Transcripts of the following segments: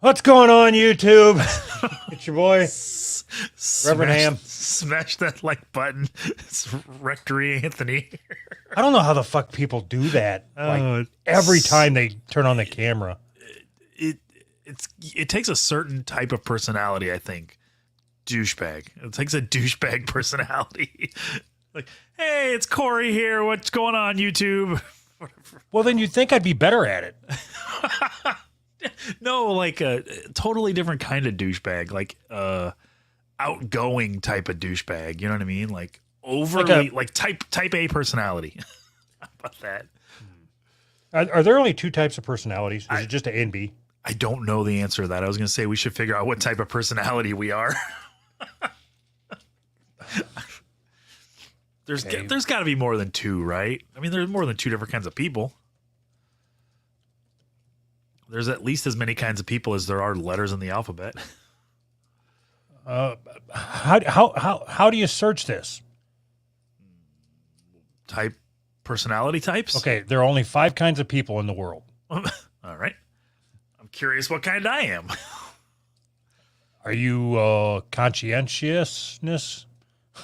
What's going on, YouTube? It's your boy, Reverend Ham. Smash that like button. It's Rectory Anthony. I don't know how the fuck people do that. Like every time they turn on the camera. It takes a certain type of personality, I think. Douchebag. It takes a douchebag personality. Like, hey, it's Corey here. What's going on, YouTube? Well, then you'd think I'd be better at it. No, like a totally different kind of douchebag, like outgoing type of douchebag. You know what I mean? Like overly, like type A personality. How about that? Are there only two types of personalities? Is it just A and B? I don't know the answer to that. I was going to say we should figure out what type of personality we are. There's got to be more than two, right? I mean, there's more than two different kinds of people. There's at least as many kinds of people as there are letters in the alphabet. How do you search this? Personality types? Okay, there are only 5 kinds of people in the world. All right. I'm curious what kind I am. Are you conscientiousness?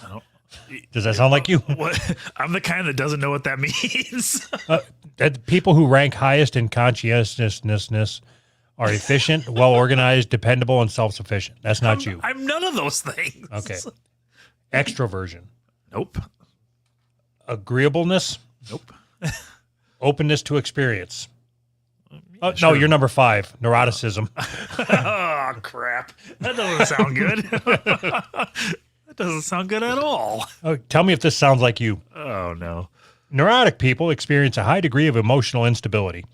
I don't. Does that sound like you? What? I'm the kind that doesn't know what that means. People who rank highest in conscientiousness are efficient, well-organized, dependable, and self-sufficient. That's not you. I'm none of those things. Okay. Extroversion. Nope. Agreeableness. Nope. Openness to experience. Sure. No, you're number 5. Neuroticism. Oh, crap. That doesn't sound good. That doesn't sound good at all. Oh, tell me if this sounds like you. Oh, no. Neurotic people experience a high degree of emotional instability.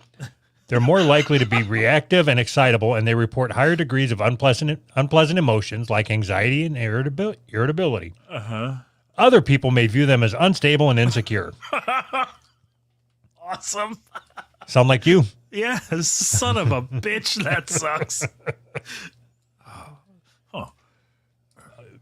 They're more likely to be reactive and excitable, and they report higher degrees of unpleasant emotions like anxiety and irritability. Uh-huh. Other people may view them as unstable and insecure. Awesome. Sound like you? Yeah, son of a bitch. That sucks.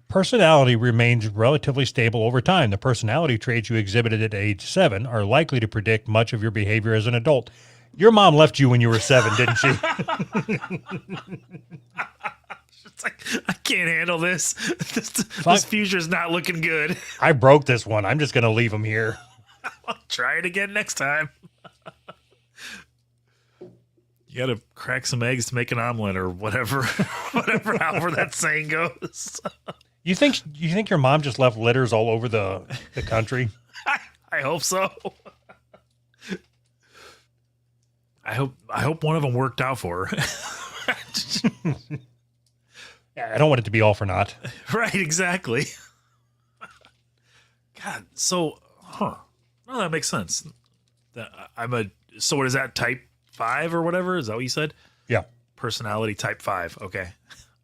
Personality remains relatively stable over time. The personality traits you exhibited at age 7 are likely to predict much of your behavior as an adult. Your mom left you when you were 7, didn't she? It's like, I can't handle this. This future's not looking good. I broke this one. I'm just going to leave him here. I'll try it again next time. You got to crack some eggs to make an omelet or whatever, however that saying goes. You think your mom just left litters all over the country? I hope so. I hope one of them worked out for her. I don't want it to be all for naught. Right, exactly. God, so, No, that makes sense. So what is that, type 5 or whatever? Is that what you said? Yeah. Personality type 5. Okay.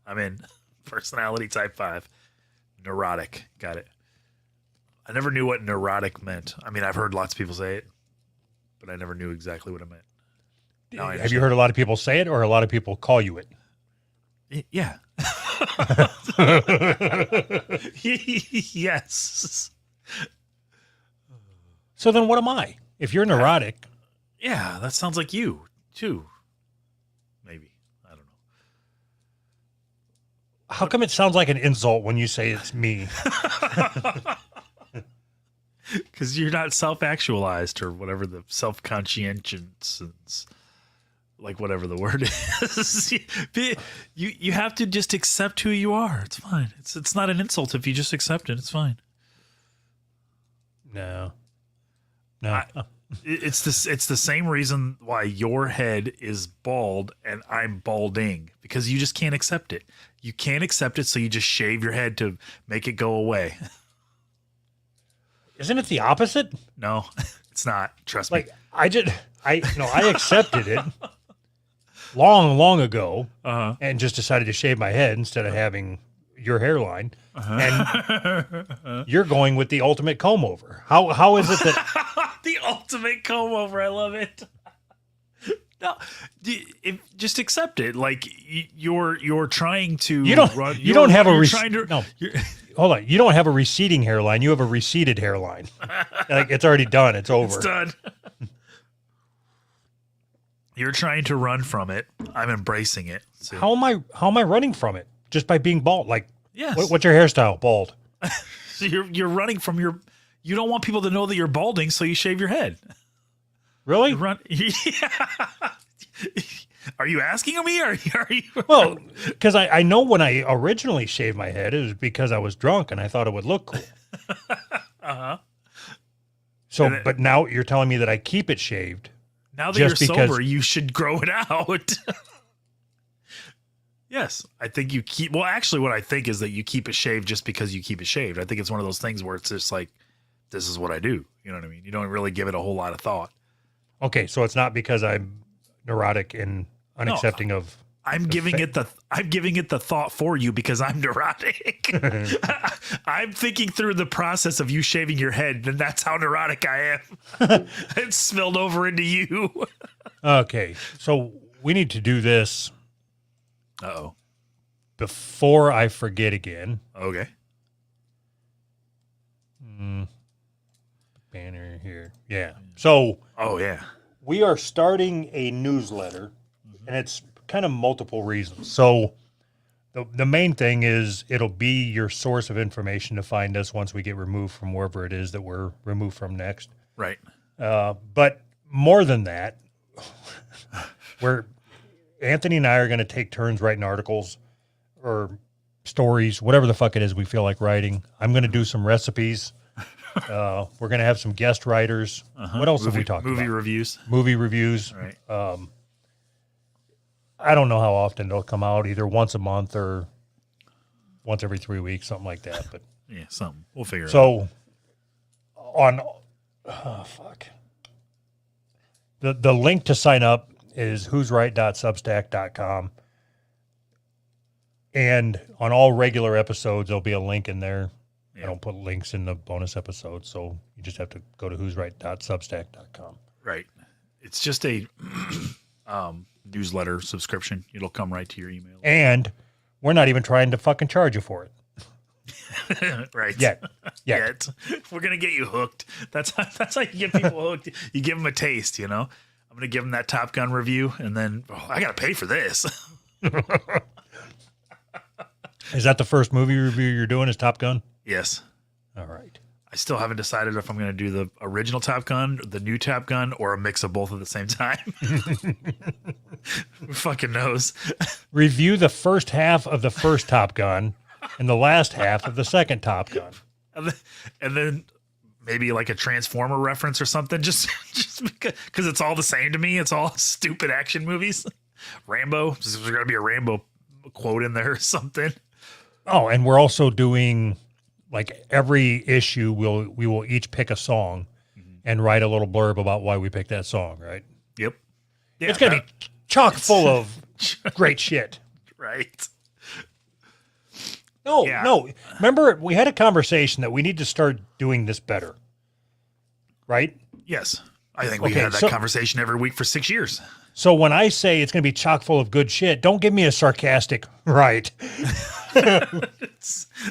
I'm in. Personality type 5. Neurotic. Got it. I never knew what neurotic meant. I mean, I've heard lots of people say it, but I never knew exactly what it meant. Have you heard a lot of people say it or a lot of people call you it? Yeah. Yes. So then what am I? If you're neurotic. Yeah, that sounds like you, too. Maybe. I don't know. How come it sounds like an insult when you say it's me? Because you're not self-actualized or whatever the self-conscientious, like whatever the word is. You have to just accept who you are. It's fine. It's not an insult if you just accept it. It's fine. No. It's the same reason why your head is bald and I'm balding, because you just can't accept it. You can't accept it, so you just shave your head to make it go away. Isn't it the opposite? No, it's not. Trust me. I accepted it long ago, and just decided to shave my head instead of having your hairline. And you're going with the ultimate comb over. How is it that the ultimate comb over? I love it. No, just accept it. Like you're trying to. You don't have a hold on. You don't have a receding hairline. You have a receded hairline. Like it's already done. It's over. It's done. You're trying to run from it. I'm embracing it. So, How am I running from it? Just by being bald? Like, yes. what's your hairstyle? Bald. So you're running from your. You don't want people to know that you're balding, so you shave your head. Really? Run. Yeah. Are you asking me? Are you? Well, because I know when I originally shaved my head, it was because I was drunk and I thought it would look cool. Uh-huh. So, but now you're telling me that I keep it shaved. Now that you're sober, you should grow it out. Yes, I think you keep. Well, actually, what I think is that you keep it shaved just because you keep it shaved. I think it's one of those things where it's just like, this is what I do. You know what I mean? You don't really give it a whole lot of thought. Okay, so it's not because I'm neurotic and unaccepting of. I'm giving it the thought for you because I'm neurotic. I'm thinking through the process of you shaving your head, and that's how neurotic I am. It's spilled over into you. Okay, so we need to do this. Uh-oh. Before I forget again. Okay. Banner here. Yeah. So. Oh, yeah. We are starting a newsletter, and it's kind of multiple reasons. So the main thing is it'll be your source of information to find us once we get removed from wherever it is that we're removed from next. Right. But more than that, Anthony and I are going to take turns writing articles or stories, whatever the fuck it is we feel like writing. I'm going to do some recipes. We're going to have some guest writers. What else have we talked about? Movie reviews. Right. I don't know how often they'll come out, either once a month or once every 3 weeks, something like that. But yeah, something. We'll figure it out. So the link to sign up is who'sright.substack.com. And on all regular episodes, there'll be a link in there. Yeah. I don't put links in the bonus episodes, so you just have to go to who'sright.substack.com. Right. It's just a newsletter subscription. It'll come right to your email. And we're not even trying to fucking charge you for it. Right. Yet. We're going to get you hooked. That's how you get people hooked. You give them a taste, you know? I'm going to give them that Top Gun review, and then, I got to pay for this. Is that the first movie review you're doing, is Top Gun? Yes. All right. I still haven't decided if I'm going to do the original Top Gun, the new Top Gun, or a mix of both at the same time. Who fucking knows? Review the first half of the first Top Gun and the last half of the second Top Gun. And then maybe like a Transformer reference or something, just because it's all the same to me. It's all stupid action movies. Rambo. There's got to be a Rambo quote in there or something. Oh, and we're also doing, like, every issue we will each pick a song and write a little blurb about why we picked that song, right? Yep. Yeah, it's going to be chock full of great shit. Right. No. Remember, we had a conversation that we need to start doing this better, right? Yes. I think we had that conversation every week for 6 years. So when I say it's going to be chock full of good shit, don't give me a sarcastic, right.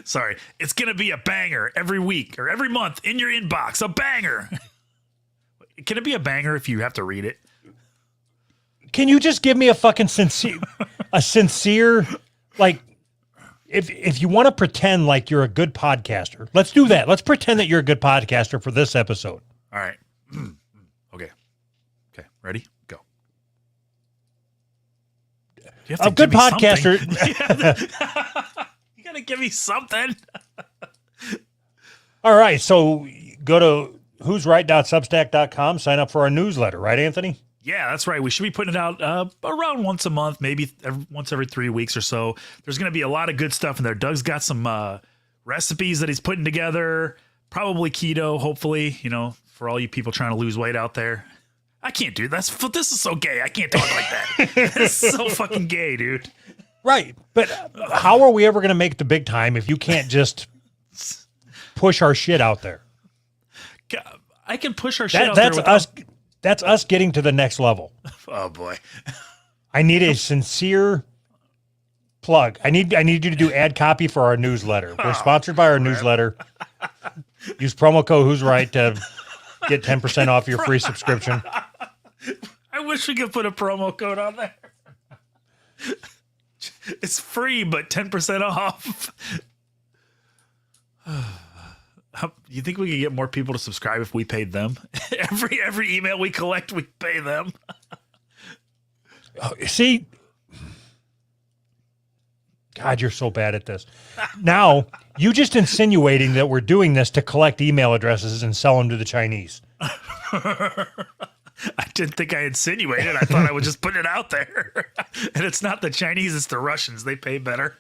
Sorry. It's going to be a banger every week or every month in your inbox. A banger. Can it be a banger if you have to read it? Can you just give me a fucking sincere, like, if you want to pretend like you're a good podcaster, let's do that. Let's pretend that you're a good podcaster for this episode. All right. Okay. Ready? Go. A good podcaster. You got to give me something. All right. So go to who'sright.substack.com, sign up for our newsletter, right, Anthony? Yeah, that's right. We should be putting it out around once a month, maybe once every 3 weeks or so. There's going to be a lot of good stuff in there. Doug's got some recipes that he's putting together, probably keto, hopefully, for all you people trying to lose weight out there. I can't do that. This is so gay. I can't talk like that. This is so fucking gay, dude. Right. But how are we ever going to make the big time if you can't just push our shit out there? I can push our shit out there. That's us getting to the next level. Oh, boy. I need a sincere plug. I need you to do ad copy for our newsletter. We're sponsored by our newsletter. Use promo code Who's Right to get 10% off your free subscription. I wish we could put a promo code on there. It's free, but 10% off. You think we could get more people to subscribe if we paid them? Every email we collect, we pay them. See, God, you're so bad at this. Now, you just insinuating that we're doing this to collect email addresses and sell them to the Chinese. I didn't think I insinuated. I thought I was just putting it out there. And it's not the Chinese, it's the Russians. They pay better.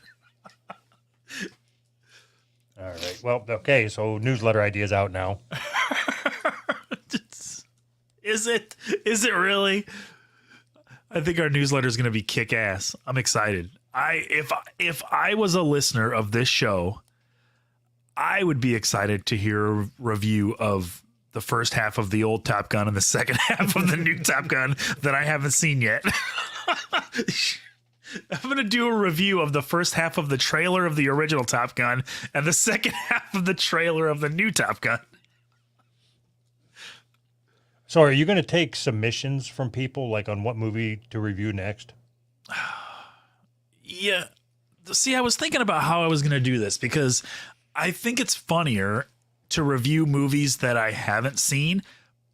All right. Well, okay. So newsletter idea is out now. Is it? Is it really? I think our newsletter is going to be kick ass. I'm excited. If I was a listener of this show, I would be excited to hear a review of the first half of the old Top Gun and the second half of the new Top Gun that I haven't seen yet. I'm going to do a review of the first half of the trailer of the original Top Gun and the second half of the trailer of the new Top Gun. So are you going to take submissions from people like on what movie to review next? Yeah. See, I was thinking about how I was going to do this because I think it's funnier to review movies that I haven't seen.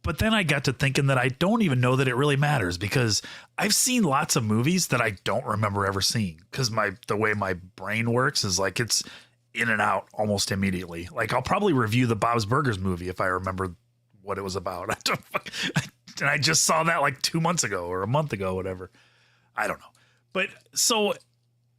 But then I got to thinking that I don't even know that it really matters because I've seen lots of movies that I don't remember ever seeing because the way my brain works is like it's in and out almost immediately. Like I'll probably review the Bob's Burgers movie if I remember what it was about. And I just saw that like 2 months ago or a month ago, whatever. I don't know. But so,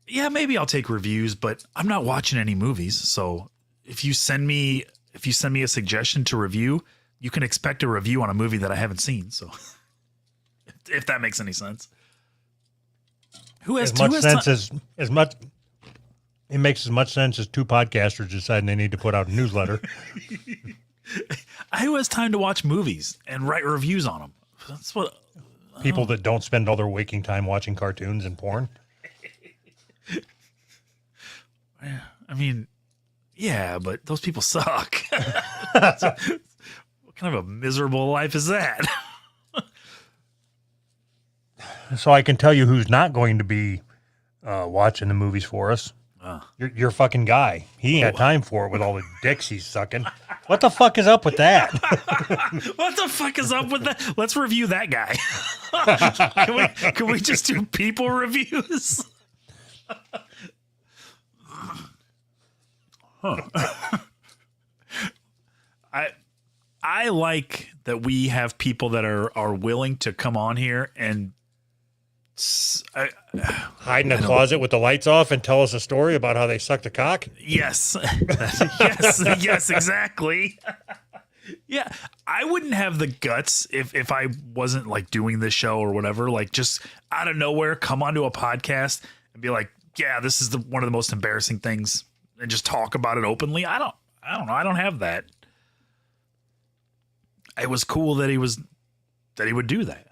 yeah, maybe I'll take reviews, but I'm not watching any movies. So if you send me a suggestion to review, you can expect a review on a movie that I haven't seen. So if that makes any sense. It makes as much sense as two podcasters deciding they need to put out a newsletter. Who has time to watch movies and write reviews on them? That's what people that don't spend all their waking time watching cartoons and porn. I mean, yeah, but those people suck. What kind of a miserable life is that? So I can tell you who's not going to be watching the movies for us. Your fucking guy. He ain't got time for it with all the dicks he's sucking. What the fuck is up with that? What the fuck is up with that? Let's review that guy. Can we just do people reviews? I like that we have people that are willing to come on here and hide in a closet with the lights off and tell us a story about how they sucked a cock. Yes. yes, exactly. Yeah, I wouldn't have the guts if I wasn't like doing this show or whatever, like just out of nowhere come onto a podcast and be like, yeah, this is one of the most embarrassing things and just talk about it openly. I don't know. I don't have that. It was cool that he would do that.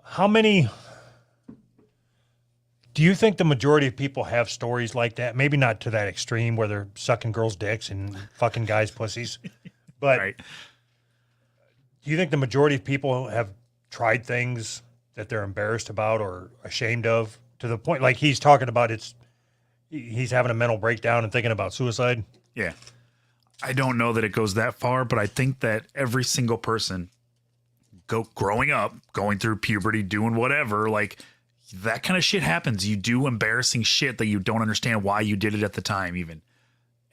How many do you think the majority of people have stories like that? Maybe not to that extreme where they're sucking girls' dicks and fucking guys' pussies. But right. Do you think the majority of people have tried things that they're embarrassed about or ashamed of to the point like he's talking about he's having a mental breakdown and thinking about suicide? Yeah. I don't know that it goes that far, but I think that every single person growing up, going through puberty, doing whatever, like that kind of shit happens. You do embarrassing shit that you don't understand why you did it at the time even.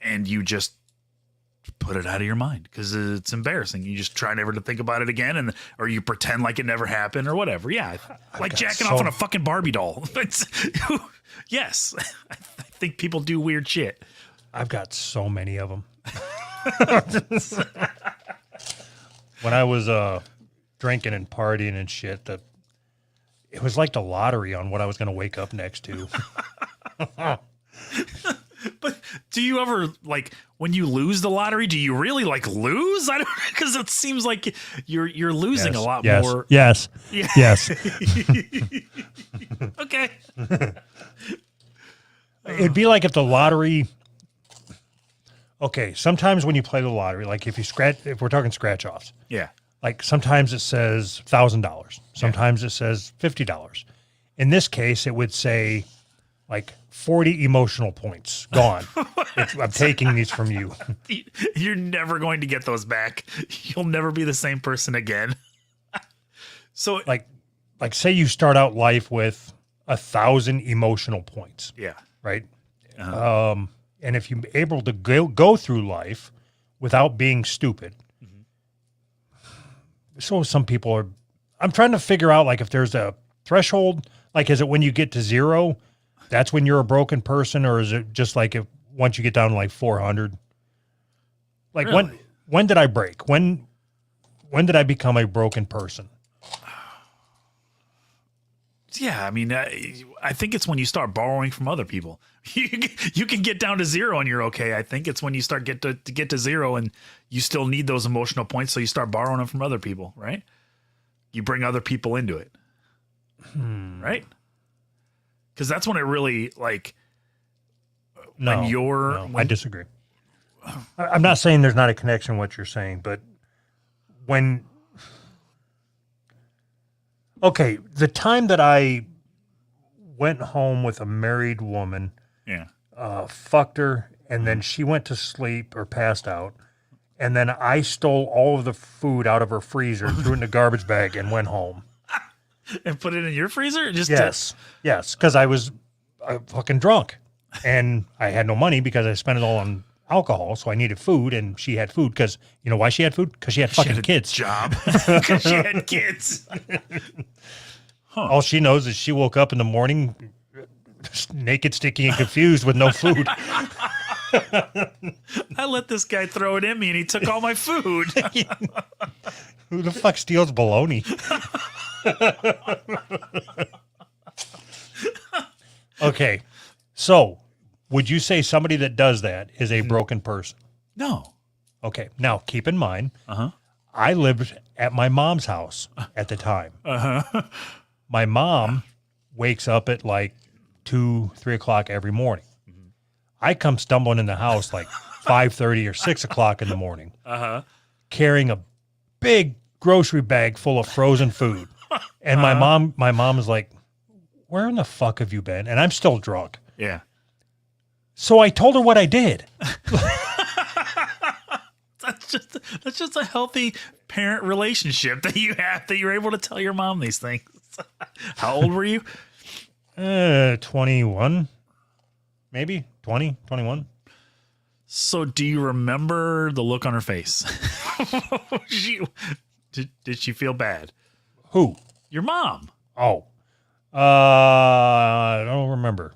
And you just put it out of your mind because it's embarrassing. You just try never to think about it again or you pretend like it never happened or whatever. Yeah. Like jacking off on a fucking Barbie doll. Yes. I think people do weird shit. I've got so many of them. When I was drinking and partying and shit, it was like the lottery on what I was going to wake up next to. But do you ever, like, when you lose the lottery, do you really like lose? I don't, because it seems like you're losing a lot more. Yes. Yeah. Yes. Okay. It'd be like if the lottery. Okay, sometimes when you play the lottery, like if we're talking scratch offs. Yeah. Like sometimes it says $1,000. Sometimes it says $50. In this case, it would say like 40 emotional points gone. I'm taking these from you. You're never going to get those back. You'll never be the same person again. So Like say you start out life with 1,000 emotional points, yeah. right? And if you're able to go through life without being stupid. So some people are, I'm trying to figure out like if there's a threshold, like is it when you get to 0, that's when you're a broken person, or is it just like if once you get down to like 400? Like Really? when did I break? When did I become a broken person? Yeah, I mean, I think it's when you start borrowing from other people. You can get down to 0 and you're okay. I think it's when you start get to 0 and you still need those emotional points, so you start borrowing them from other people, right? You bring other people into it, right? Because that's when it really like. No, when I disagree. I'm not saying there's not a connection what you're saying, but when. Okay, the time that I went home with a married woman, yeah. fucked her, and then she went to sleep or passed out, and then I stole all of the food out of her freezer, threw it in a garbage bag, and went home. And put it in your freezer? Just Yes, because I was fucking drunk, and I had no money because I spent it all on alcohol, so I needed food, and she had food because, you know why she had food? Because she had fucking kids. Job. Because she had kids. All she knows is she woke up in the morning naked, sticky, and confused with no food. I let this guy throw it in me and he took all my food. Who the fuck steals bologna? Okay, so would you say somebody that does that is a broken person? No. Okay, now keep in mind, I lived at my mom's house at the time. My mom wakes up at like 2, 3 o'clock every morning. I come stumbling in the house like 5:30 or 6 o'clock in the morning, carrying a big grocery bag full of frozen food. And my mom is like, "Where in the fuck have you been?" And I'm still drunk. Yeah. So I told her what I did. That's just a healthy parent relationship that you have, that you're able to tell your mom these things. How old were you? 21, maybe 20, 21. So do you remember the look on her face? Did she feel bad? Who? Your mom. Oh, I don't remember.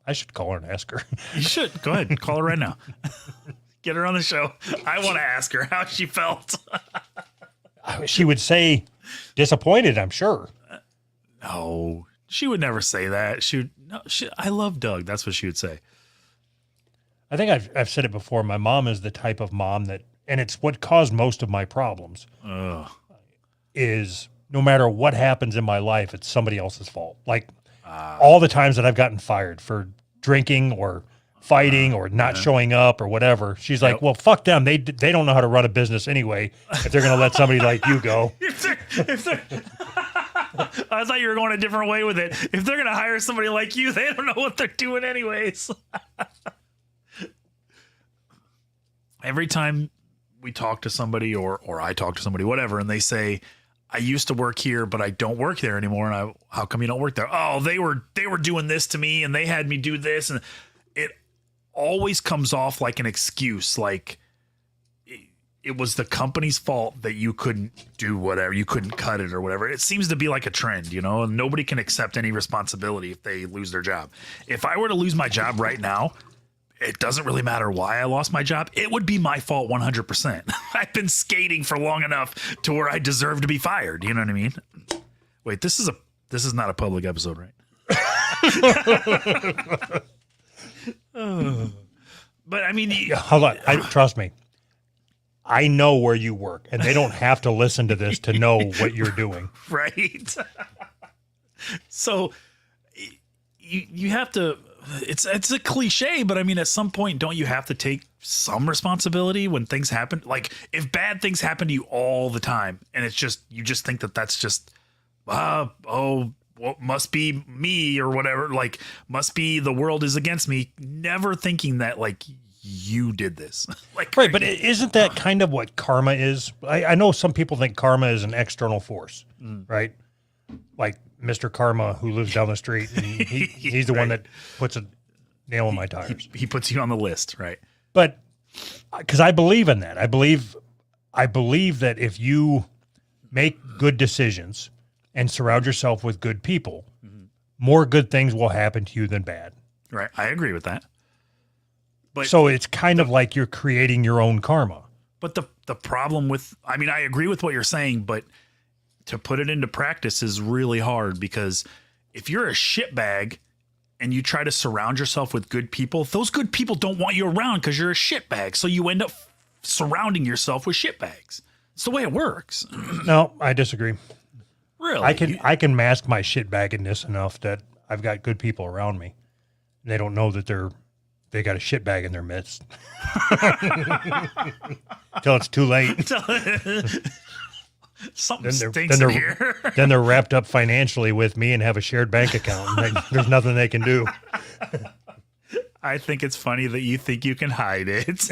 I should call her and ask her. You should. Go ahead. Call her right now. Get her on the show. I want to ask her how she felt. She would say disappointed, I'm sure. No, she would never say that. I love Doug. That's what she would say. I think I've said it before. My mom is the type of mom that, and it's what caused most of my problems, is no matter what happens in my life, it's somebody else's fault. Like all the times that I've gotten fired for drinking or fighting or not showing up or whatever, she's like, well, fuck them. They don't know how to run a business anyway if they're going to let somebody like you go. I thought you were going a different way with it. If they're going to hire somebody like you, they don't know what they're doing anyways. Every time we talk to somebody or I talk to somebody, whatever, and they say, I used to work here, but I don't work there anymore. And how come you don't work there? Oh, they were doing this to me and they had me do this. And it always comes off like an excuse. Like it was the company's fault that you couldn't do whatever. You couldn't cut it or whatever. It seems to be like a trend, and nobody can accept any responsibility if they lose their job. If I were to lose my job right now, it doesn't really matter why I lost my job. It would be my fault 100%. I've been skating for long enough to where I deserve to be fired. You know what I mean? Wait, this is not a public episode, right? But I mean, hold on. Trust me. I know where you work, and they don't have to listen to this to know what you're doing. Right. So you have to. It's a cliche, but I mean, at some point, don't you have to take some responsibility when things happen. Like if bad things happen to you all the time and it's just, you just think that that's just, well, must be me or whatever. Like must be the world is against me. Never thinking that like you did this. Like, right. But isn't that kind of what karma is? I know some people think karma is an external force, right? Like Mr. Karma who lives down the street and he's the one that puts a nail in my tires. He puts you on the list, right? But because I believe in that, I believe that if you make good decisions and surround yourself with good people, more good things will happen to you than bad. Right. I agree with that. But so it's kind of like you're creating your own karma. But the problem with, I mean, I agree with what you're saying, but to put it into practice is really hard because if you're a shitbag and you try to surround yourself with good people, those good people don't want you around because you're a shitbag. So you end up surrounding yourself with shitbags. It's the way it works. No, I disagree. Really? I can mask my shitbaggedness enough that I've got good people around me. They don't know that they got a shitbag in their midst. Till it's too late. Something stinks in here. Then they're wrapped up financially with me and have a shared bank account. There's nothing they can do. I think it's funny that you think you can hide it.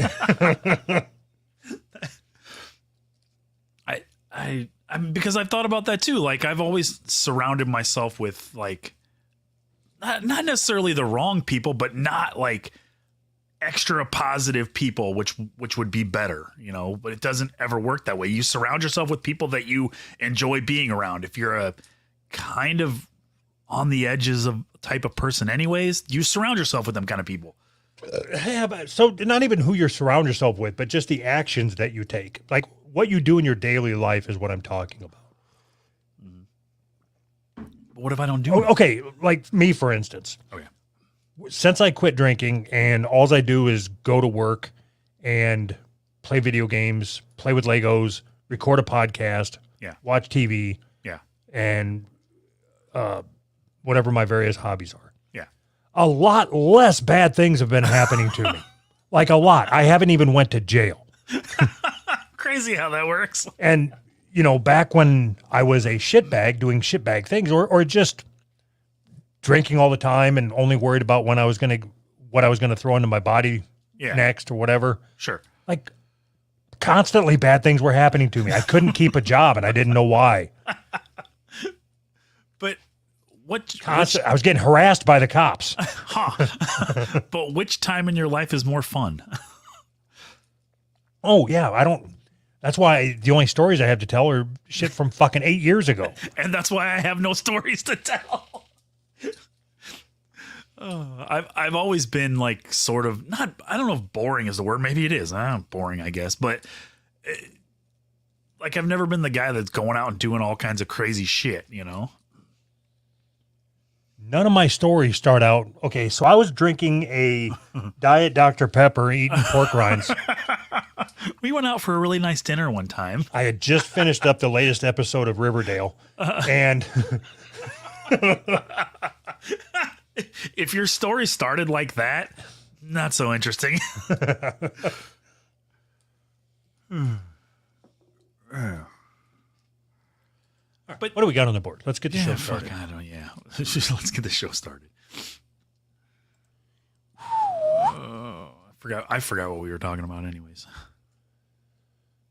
I because I've thought about that too. Like I've always surrounded myself with like not necessarily the wrong people, but not like extra positive people, which would be better, you know, but it doesn't ever work that way. You surround yourself with people that you enjoy being around. If you're a kind of on the edges of type of person anyways, you surround yourself with them kind of people. So not even who you surround yourself with, but just the actions that you take. Like what you do in your daily life is what I'm talking about. But what if I don't do it? Okay, like me, for instance. Okay. Since I quit drinking and all I do is go to work and play video games, play with Legos, record a podcast, watch TV, and whatever my various hobbies are. Yeah. A lot less bad things have been happening to me. Like a lot. I haven't even went to jail. Crazy how that works. And, you know, back when I was a shitbag doing shitbag things or just drinking all the time and only worried about what I was going to throw into my body next or whatever. Sure. Like constantly bad things were happening to me. I couldn't keep a job and I didn't know why. But I was getting harassed by the cops. But which time in your life is more fun? Oh yeah. That's why the only stories I have to tell are shit from fucking 8 years ago. And that's why I have no stories to tell. I've always been like sort of not, I don't know if boring is the word. Maybe it is. Boring, I guess. But like I've never been the guy that's going out and doing all kinds of crazy shit, you know? None of my stories start out, okay, so I was drinking a Diet Dr. Pepper, eating pork rinds. We went out for a really nice dinner one time. I had just finished up the latest episode of Riverdale. And if your story started like that, not so interesting. But what do we got on the board? Let's get the show started. Let's get the show started. I forgot what we were talking about anyways.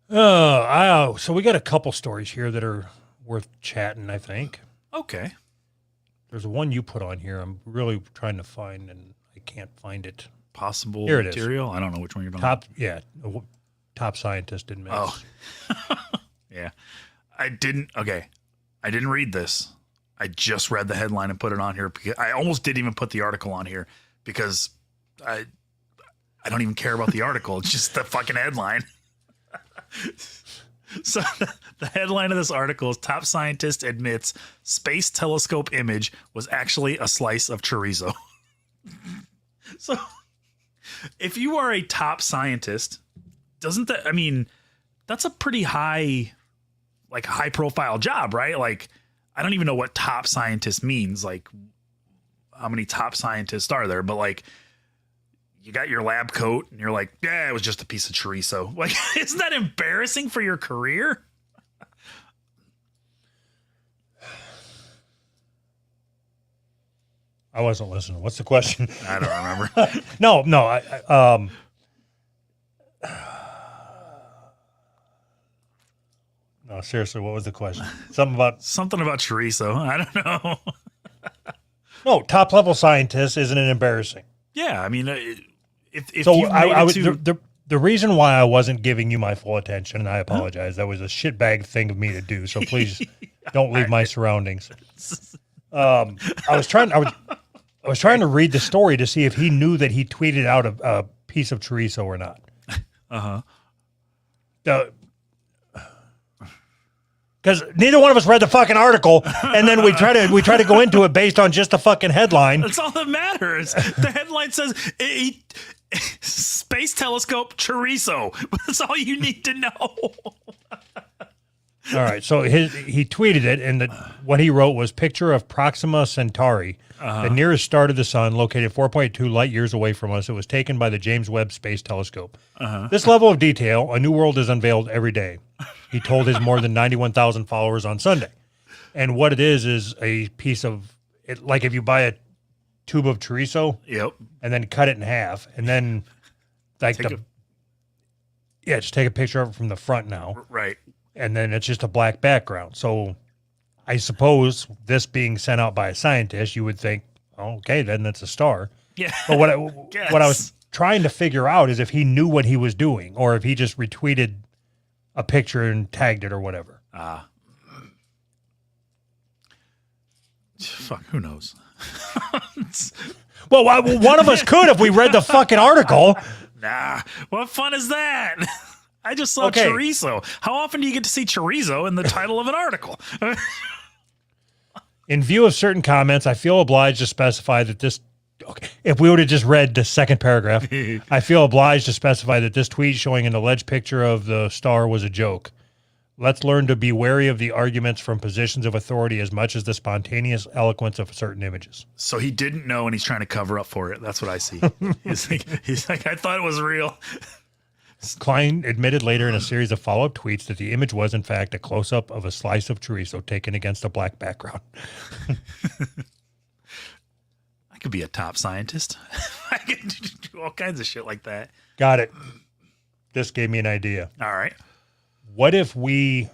So we got a couple stories here that are worth chatting, I think. Okay. There's one you put on here I'm really trying to find, and I can't find it. Possible here it material? is. I don't know which one you're talking about. Yeah. Top scientist admits. Oh. Yeah. I didn't read this. I just read the headline and put it on here because I almost didn't even put the article on here because I don't even care about the article. It's just the fucking headline. So the headline of this article is Top Scientist Admits Space Telescope Image Was Actually a Slice of Chorizo. So if you are a top scientist, that's a pretty high profile job, right? Like, I don't even know what top scientist means. Like, how many top scientists are there? But like, you got your lab coat and you're like, yeah, it was just a piece of chorizo. Like, isn't that embarrassing for your career? I wasn't listening. What's the question? I don't remember. No. No, seriously, what was the question? Something about chorizo. I don't know. no top level scientist. Isn't it embarrassing? Yeah, I mean, if So you I was to, the reason why I wasn't giving you my full attention, and I apologize. That was a shitbag thing of me to do. So please don't leave my surroundings. I was trying to read the story to see if he knew that he tweeted out a piece of chorizo or not. Because neither one of us read the fucking article, and then we try to go into it based on just the fucking headline. That's all that matters. The headline says space telescope chorizo. That's all you need to know. All right, so he tweeted it, and what he wrote was picture of Proxima Centauri, the nearest star to the sun, located 4.2 light years away from us. It was taken by the James Webb Space Telescope. This level of detail, a new world is unveiled every day. He told his more than 91,000 followers on Sunday. And what it is a piece of, like if you buy a tube of chorizo, yep, and then cut it in half, and then like just take a picture of it from the front now. Right. And then it's just a black background. So I suppose this being sent out by a scientist, you would think, oh, okay, then that's a star. Yeah. But what I was trying to figure out is if he knew what he was doing or if he just retweeted a picture and tagged it or whatever. Fuck, who knows? Well, one of us could if we read the fucking article. Nah, what fun is that? I just saw chorizo. How often do you get to see chorizo in the title of an article? In view of certain comments, I feel obliged to specify that this. Okay, if we would have just read the second paragraph, I feel obliged to specify that this tweet showing an alleged picture of the star was a joke. Let's learn to be wary of the arguments from positions of authority as much as the spontaneous eloquence of certain images. So he didn't know, and he's trying to cover up for it. That's what I see. He's like, I thought it was real. Klein admitted later in a series of follow-up tweets that the image was, in fact, a close-up of a slice of chorizo taken against a black background. I could be a top scientist. I could do all kinds of shit like that. Got it. This gave me an idea. All right. What if we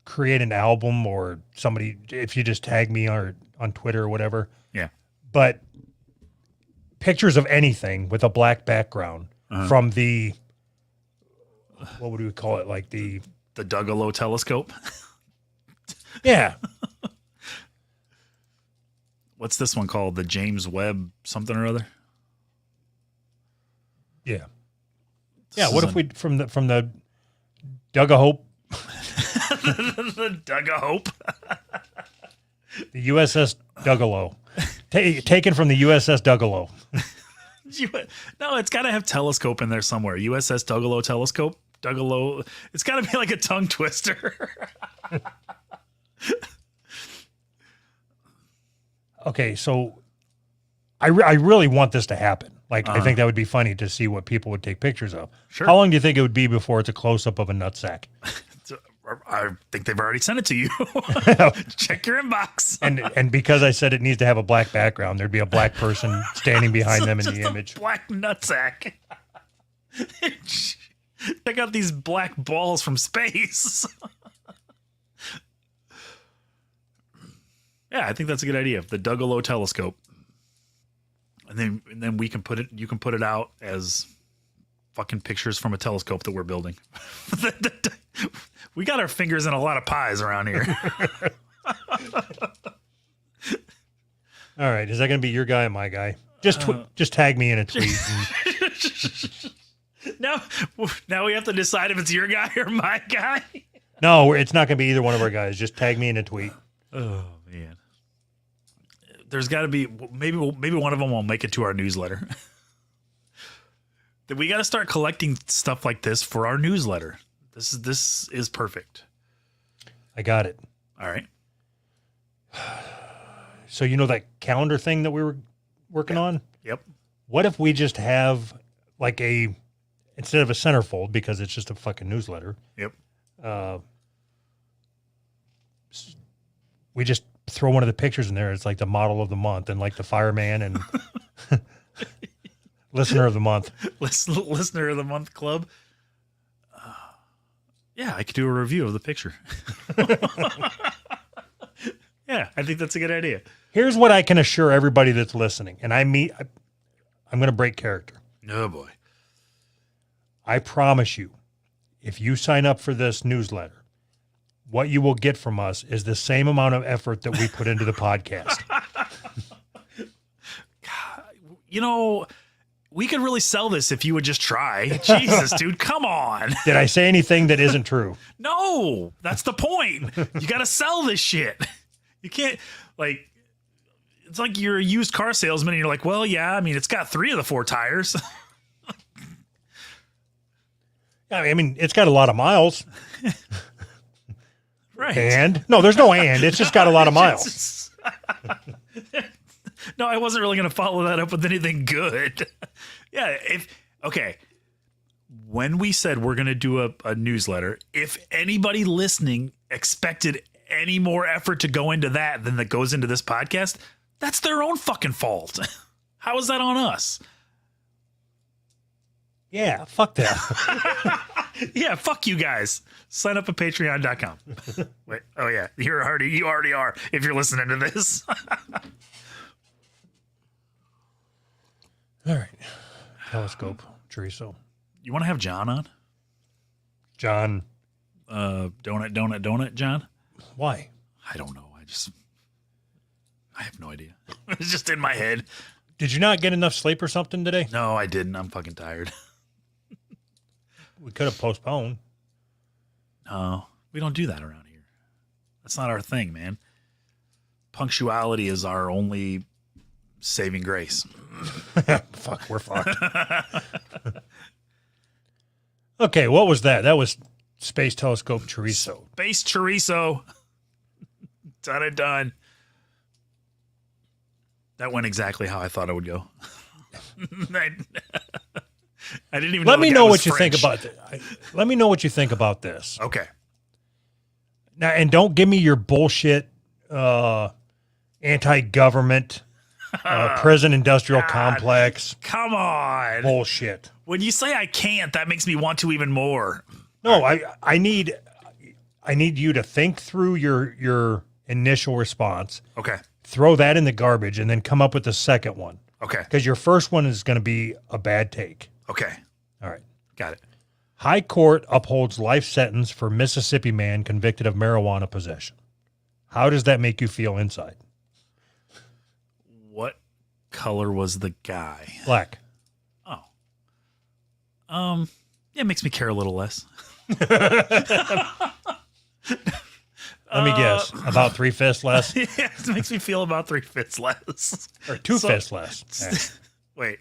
create an album or somebody, if you just tag me on Twitter or whatever. Yeah. But pictures of anything with a black background from the, what would we call it? Like the Duggalo telescope. Yeah. What's this one called? The James Webb something or other? Yeah. Yeah. What if we, from the Duggahope. The Duggahope. The USS Duggalo. Taken from the USS Duggalo. No, it's got to have telescope in there somewhere. USS Duggalo telescope. Duggalo. It's got to be like a tongue twister. Okay, so I really want this to happen. Like, I think that would be funny to see what people would take pictures of. Sure. How long do you think it would be before it's a close-up of a nutsack? I think they've already sent it to you. Check your inbox. And because I said it needs to have a black background, there'd be a black person standing behind them in the image. Black nutsack. Check out these black balls from space. Yeah, I think that's a good idea. The Duggalo telescope. And then we can put it, you can put it out as fucking pictures from a telescope that we're building. We got our fingers in a lot of pies around here. All right, is that going to be your guy or my guy? Just tag me in a tweet. Now we have to decide if it's your guy or my guy. No, it's not going to be either one of our guys. Just tag me in a tweet. Oh man, there's got to be maybe one of them will make it to our newsletter. We got to start collecting stuff like this for our newsletter. This is perfect. I got it. All right. So you know that calendar thing that we were working on? Yep. What if we just have like instead of a centerfold, because it's just a fucking newsletter. Yep. We just throw one of the pictures in there. It's like the model of the month and like the fireman and listener of the month. Listener of the month club. Yeah, I could do a review of the picture. Yeah, I think that's a good idea. Here's what I can assure everybody that's listening, and I'm going to break character. Oh boy. I promise you, if you sign up for this newsletter, what you will get from us is the same amount of effort that we put into the podcast. You know, we could really sell this if you would just try. Jesus, dude, come on. Did I say anything that isn't true? No, that's the point. You got to sell this shit. You can't, like, it's like you're a used car salesman and you're like, well, yeah, I mean, it's got 3 of the 4 tires. I mean, it's got a lot of miles. Right. And? No, there's no and. It's just got a lot of miles. No, I wasn't really going to follow that up with anything good. Yeah. Okay. When we said we're going to do a newsletter, if anybody listening expected any more effort to go into that than that goes into this podcast, that's their own fucking fault. How is that on us? Yeah, fuck that. Yeah, fuck you guys. Sign up at patreon.com. Wait, oh yeah, you already are if you're listening to this. All right. Telescope, chorizo. You want to have John on? John. Donut, John? Why? I don't know. I have no idea. It's just in my head. Did you not get enough sleep or something today? No, I didn't. I'm fucking tired. We could have postponed. No, we don't do that around here. That's not our thing, man. Punctuality is our only saving grace. Fuck, we're fucked. Okay, what was that? That was Space Telescope Chorizo. Space chorizo. Done. That went exactly how I thought it would go. I didn't even. Let me know what you French. think about this. Let me know what you think about this. Okay. Now, and don't give me your bullshit anti-government prison industrial complex Come on. bullshit. When you say I can't, that makes me want to even more. No, I need you to think through your initial response. Okay. Throw that in the garbage and then come up with the second one. Okay. Because your first one is going to be a bad take. Okay. All right. Got it. High Court upholds life sentence for Mississippi man convicted of marijuana possession. How does that make you feel inside? What color was the guy? Black. Oh. Yeah, it makes me care a little less. Let me guess. About 3/5 less? Yeah, it makes me feel about 3/5 less. Or 2/5 less? Wait.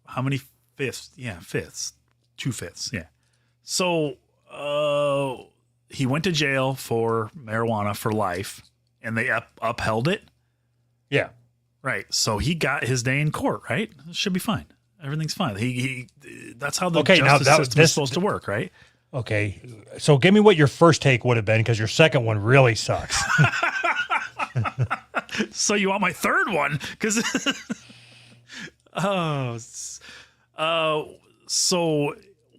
How many fifths? Yeah, fifths. 2/5. Yeah. So he went to jail for marijuana for life, and they upheld it. Yeah. Right. So he got his day in court. Right. It should be fine. Everything's fine. He that's how the Okay, now justice system is supposed to work, right? Okay. So give me what your first take would have been, because your second one really sucks. So you want my third one? Because so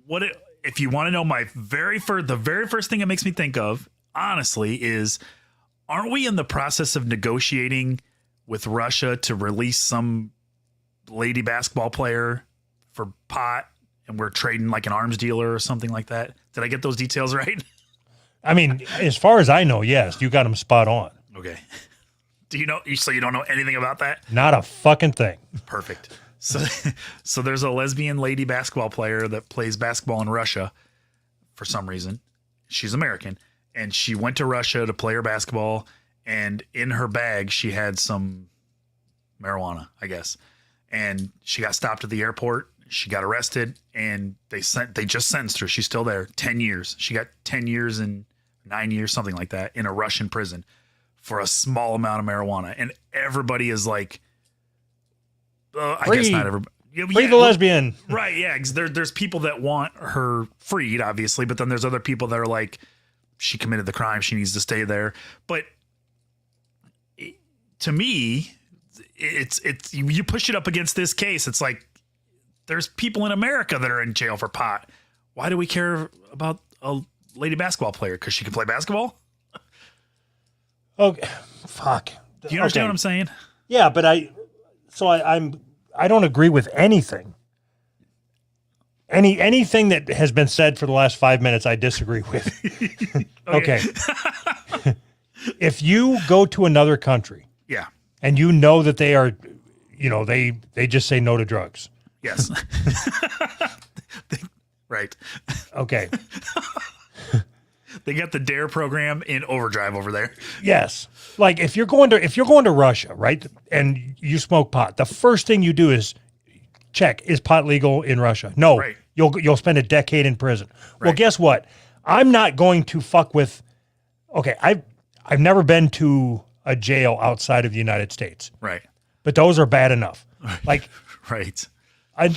what? If you want to know the very first thing it makes me think of, honestly, is aren't we in the process of negotiating with Russia to release some lady basketball player for pot, and we're trading like an arms dealer or something like that? Did I get those details right? I mean, as far as I know, yes, you got them spot on. Okay. Do you know? So you don't know anything about that? Not a fucking thing. Perfect. So there's a lesbian lady basketball player that plays basketball in Russia for some reason. She's American, and she went to Russia to play her basketball, and in her bag she had some marijuana, I guess. And she got stopped at the airport. She got arrested, and they just sentenced her. She's still there. 10 years. She got 10 years and 9 years, something like that, in a Russian prison for a small amount of marijuana. And everybody is like, I guess not everybody. Free the lesbian. Right, yeah. 'Cause there's people that want her freed, obviously, but then there's other people that are like, she committed the crime, she needs to stay there. But to me, it's you push it up against this case, it's like there's people in America that are in jail for pot. Why do we care about a lady basketball player? Because she can play basketball? Okay, fuck. Do you understand what I'm saying? Yeah, but I don't agree with anything. Anything that has been said for the last 5 minutes, I disagree with. Okay. If you go to another country, yeah, and you know that they are, they just say no to drugs. Yes. Right. Okay. They got the DARE program in overdrive over there. Yes. Like if you're going to Russia, right? And you smoke pot, the first thing you do is check, is pot legal in Russia? No. Right. You'll spend a decade in prison. Right. Well, guess what? I'm not going to fuck with I've never been to a jail outside of the United States. Right. But those are bad enough. Like right. I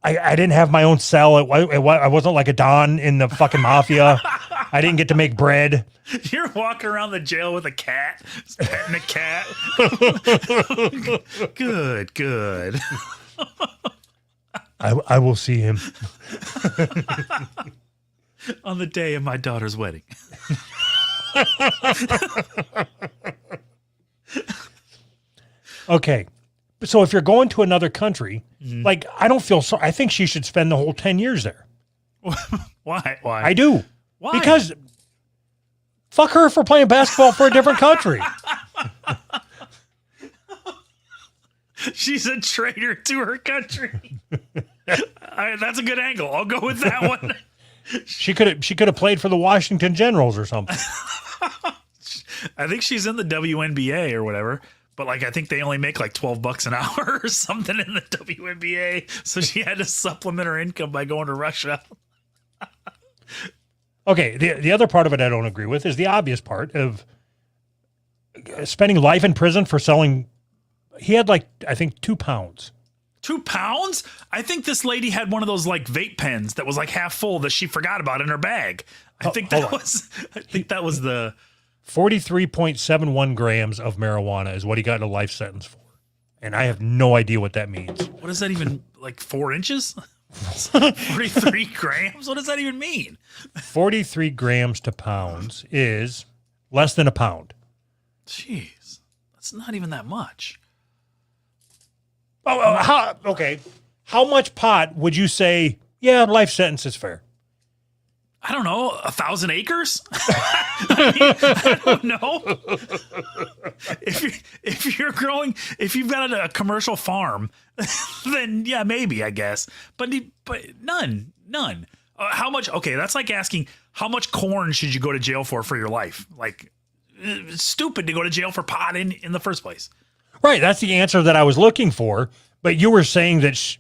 didn't have my own cell. I wasn't like a Don in the fucking mafia. I didn't get to make bread. You're walking around the jail with a cat, petting a cat. Good. I will see him. On the day of my daughter's wedding. Okay. So if you're going to another country, like I don't feel so. I think she should spend the whole 10 years there. Why? I do. Why? Because fuck her for playing basketball for a different country. She's a traitor to her country. That's a good angle. I'll go with that one. She could have played for the Washington Generals or something. I think she's in the WNBA or whatever. But like, I think they only make like $12 an hour or something in the WNBA. So she had to supplement her income by going to Russia. Okay. The other part of it I don't agree with is the obvious part of spending life in prison for selling. He had like, I think 2 pounds. 2 pounds? I think this lady had one of those like vape pens that was like half full that she forgot about in her bag. I think that was the 43.71 grams of marijuana is what he got in a life sentence for. And I have no idea what that means. What does that even, like 4 inches? 43 grams? What does that even mean? 43 grams to pounds is less than a pound. Jeez, that's not even that much. Okay. How much pot would you say, yeah, life sentence is fair? I don't know, 1,000 acres? I don't know. If you've got a commercial farm, then yeah, maybe, I guess. But none. How much? Okay, that's like asking how much corn should you go to jail for your life? Like, it's stupid to go to jail for pot in the first place. Right, that's the answer that I was looking for. But you were saying that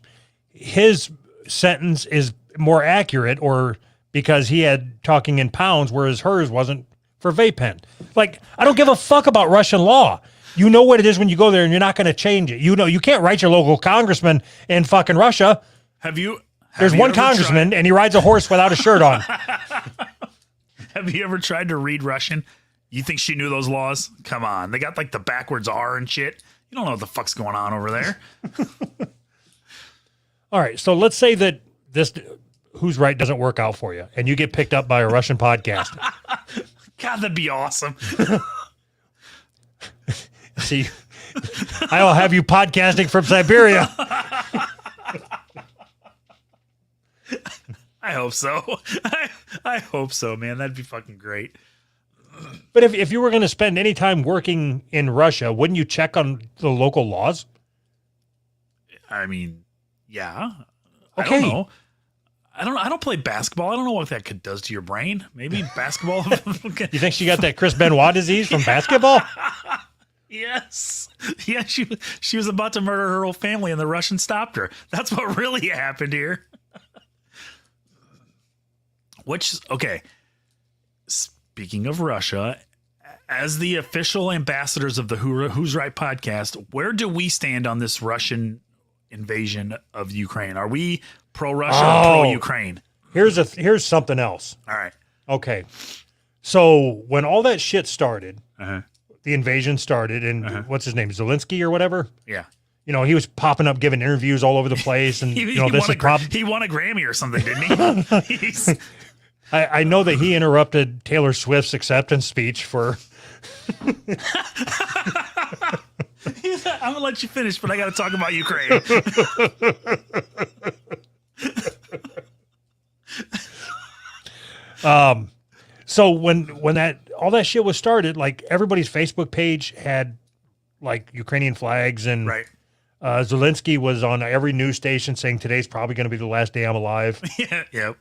his sentence is more accurate, or because he had talking in pounds, whereas hers wasn't for vape pen. Like, I don't give a fuck about Russian law. You know what it is when you go there, and you're not going to change it. You know, you can't write your local congressman in fucking Russia. There's one congressman, and he rides a horse without a shirt on. Have you ever tried to read Russian? You think she knew those laws? Come on. They got like the backwards R and shit. You don't know what the fuck's going on over there. All right. So let's say that this Who's Right doesn't work out for you, and you get picked up by a Russian podcast. God, that'd be awesome. See, I'll have you podcasting from Siberia. I hope so. I hope so, man. That'd be fucking great. But if you were going to spend any time working in Russia, wouldn't you check on the local laws? I mean, yeah. Okay. I don't know. I don't play basketball. I don't know what that does to your brain. Maybe basketball. You think she got that Chris Benoit disease from basketball? Yes. Yeah, she was about to murder her whole family and the Russians stopped her. That's what really happened here. Okay. Speaking of Russia, as the official ambassadors of the Who's Right podcast, where do we stand on this Russian invasion of Ukraine? Are we pro-Russia or pro-Ukraine? Here's something else. All right. Okay. So when all that shit started, the invasion started, and what's his name, Zelensky or whatever? Yeah. You know, he was popping up, giving interviews all over the place, and he this is he won a Grammy or something, didn't he? I know that he interrupted Taylor Swift's acceptance speech for. I'm gonna let you finish, but I got to talk about Ukraine. So when all that shit was started, like everybody's Facebook page had like Ukrainian flags, and Right. Zelensky was on every news station saying today's probably going to be the last day I'm alive. Yeah. Yep.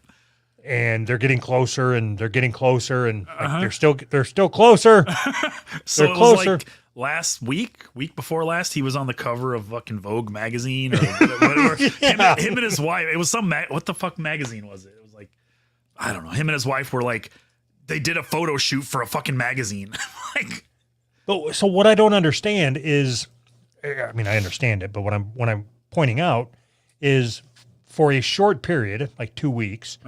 And they're getting closer, and they're getting closer, and like, they're still closer. So they're it closer. was like last week before last, he was on the cover of fucking Vogue magazine or whatever. Yeah. him and his wife. It was some what the fuck magazine was it? It was like, I don't know. Him and his wife were like, they did a photo shoot for a fucking magazine. Like, But so what I don't understand is, I mean, I understand it, but what I'm pointing out is, for a short period, like 2 weeks,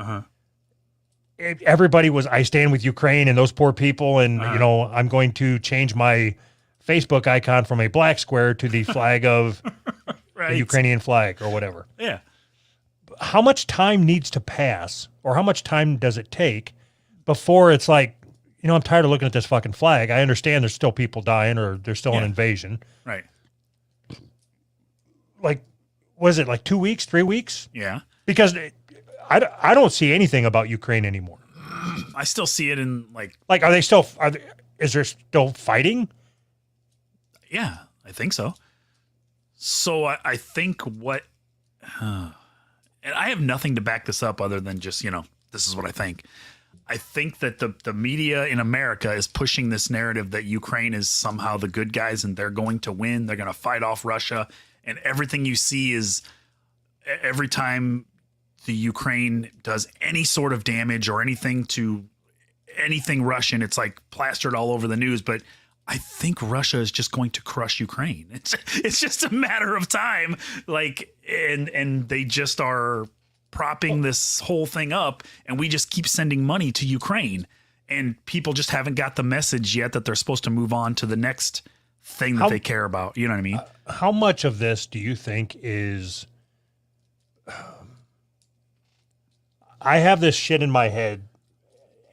everybody was, I stand with Ukraine and those poor people, and you know, I'm going to change my Facebook icon from a black square to the flag of right. the Ukrainian flag or whatever. Yeah. How much time needs to pass, or how much time does it take before it's like, you know, I'm tired of looking at this fucking flag. I understand there's still people dying, or there's still an invasion. Right. Like, was it like 2 weeks, 3 weeks? Yeah. Because I don't see anything about Ukraine anymore. I still see it in like, Like, is there still fighting? yeah, I think so. So I think and I have nothing to back this up other than just, you know, this is what I think. I think that the media in America is pushing this narrative that Ukraine is somehow the good guys and they're going to win. They're going to fight off Russia. And everything you see is every time the Ukraine does any sort of damage or anything to anything Russian, it's like plastered all over the news. But I think Russia is just going to crush Ukraine. It's just a matter of time. Like, and they just are propping this whole thing up, and we just keep sending money to Ukraine, and people just haven't got the message yet that they're supposed to move on to the next thing that they care about. You know what I mean? How much of this do you think is, I have this shit in my head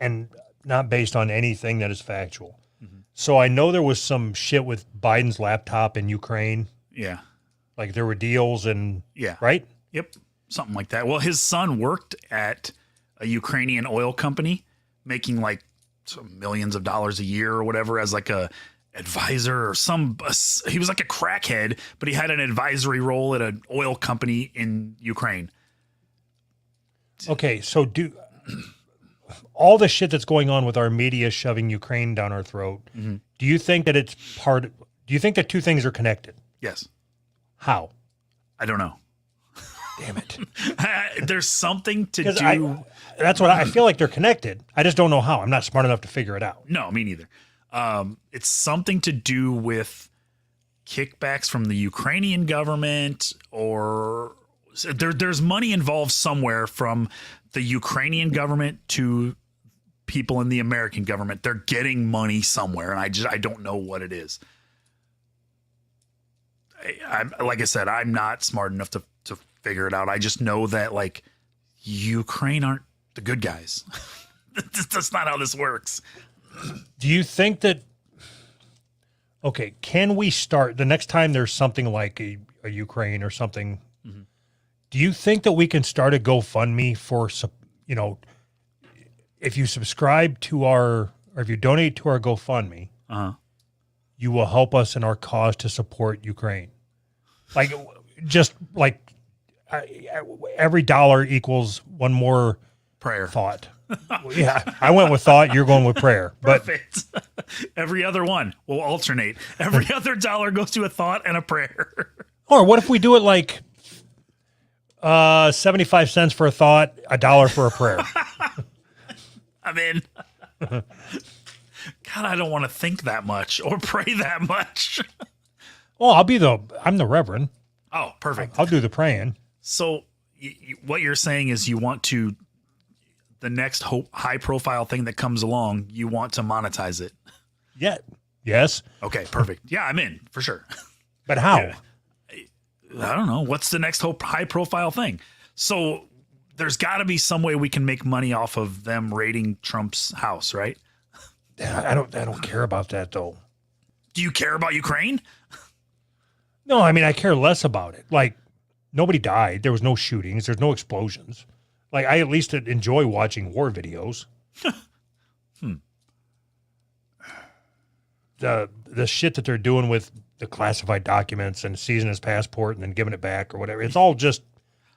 and not based on anything that is factual. So I know there was some shit with Biden's laptop in Ukraine. Yeah. Like there were deals and right? Yep. Something like that. Well, his son worked at a Ukrainian oil company making like some millions of dollars a year or whatever as like a advisor or he was like a crackhead, but he had an advisory role at an oil company in Ukraine. Okay. So all the shit that's going on with our media shoving Ukraine down our throat, do you think that do you think that two things are connected? Yes. How? I don't know. Damn it. There's something to do. That's what I feel like they're connected. I just don't know how. I'm not smart enough to figure it out. No, me neither. It's something to do with kickbacks from the Ukrainian government, or there's money involved somewhere from the Ukrainian government to people in the American government. They're getting money somewhere, and I don't know what it is. I'm like I said, I'm not smart enough to figure it out. I just know that like Ukraine aren't the good guys. That's not how this works. Do you think that, okay, can we start the next time there's something like a Ukraine or something, do you think that we can start a GoFundMe for, you know, if you subscribe to or if you donate to our GoFundMe, you will help us in our cause to support Ukraine? Like, just like every dollar equals one more prayer thought. Yeah, I went with thought. You're going with prayer. Perfect. Every other one will alternate. Every other dollar goes to a thought and a prayer. Or what if we do it like 75 cents for a thought, $1 for a prayer? I'm in. God, I don't want to think that much or pray that much. Well, I'm the reverend. Oh, perfect. I'll do the praying. So what you're saying is you want to, the next high profile thing that comes along, you want to monetize it. Yeah. Yes. Okay, perfect. Yeah, I'm in for sure. But how? Yeah. I don't know. What's the next high profile thing? So there's got to be some way we can make money off of them raiding Trump's house, right? I don't care about that though. Do you care about Ukraine? No, I mean, I care less about it. Like, nobody died. There was no shootings. There's no explosions. Like, I at least enjoy watching war videos. The shit that they're doing with the classified documents and seizing his passport and then giving it back or whatever, it's all just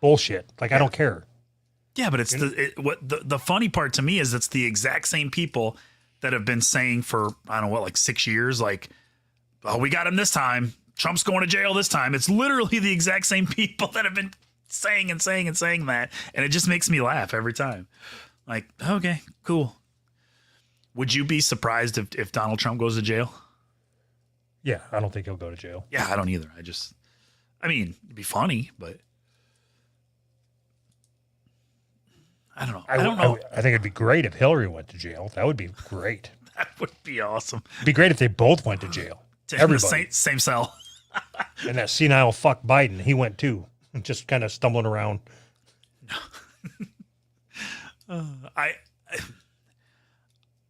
bullshit. Like, I don't care. Yeah, but it's the funny part to me is it's the exact same people that have been saying for, I don't know what, like 6 years, like, oh, we got him this time. Trump's going to jail this time. It's literally the exact same people that have been saying that. And it just makes me laugh every time. Like, okay, cool. Would you be surprised if Donald Trump goes to jail? Yeah, I don't think he'll go to jail. Yeah, I don't either. I mean, it'd be funny, but I don't know. I don't know. I think it'd be great if Hillary went to jail. That would be great. That would be awesome. It'd be great if they both went to jail. Everybody. Same cell. And that senile fuck Biden, he went too. Just kind of stumbling around.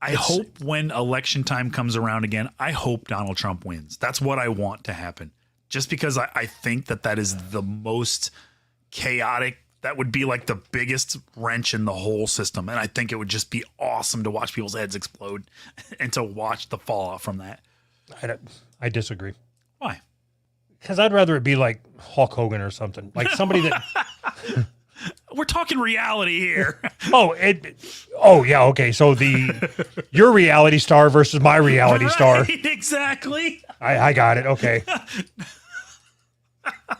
I hope when election time comes around again, I hope Donald Trump wins. That's what I want to happen. Just because I think that is the most chaotic, that would be like the biggest wrench in the whole system. And I think it would just be awesome to watch people's heads explode and to watch the fallout from that. I disagree. Why? Because I'd rather it be like Hulk Hogan or something. Like somebody that... We're talking reality here. Oh, yeah, okay. So your reality star versus my reality star. Exactly. I got it. Okay.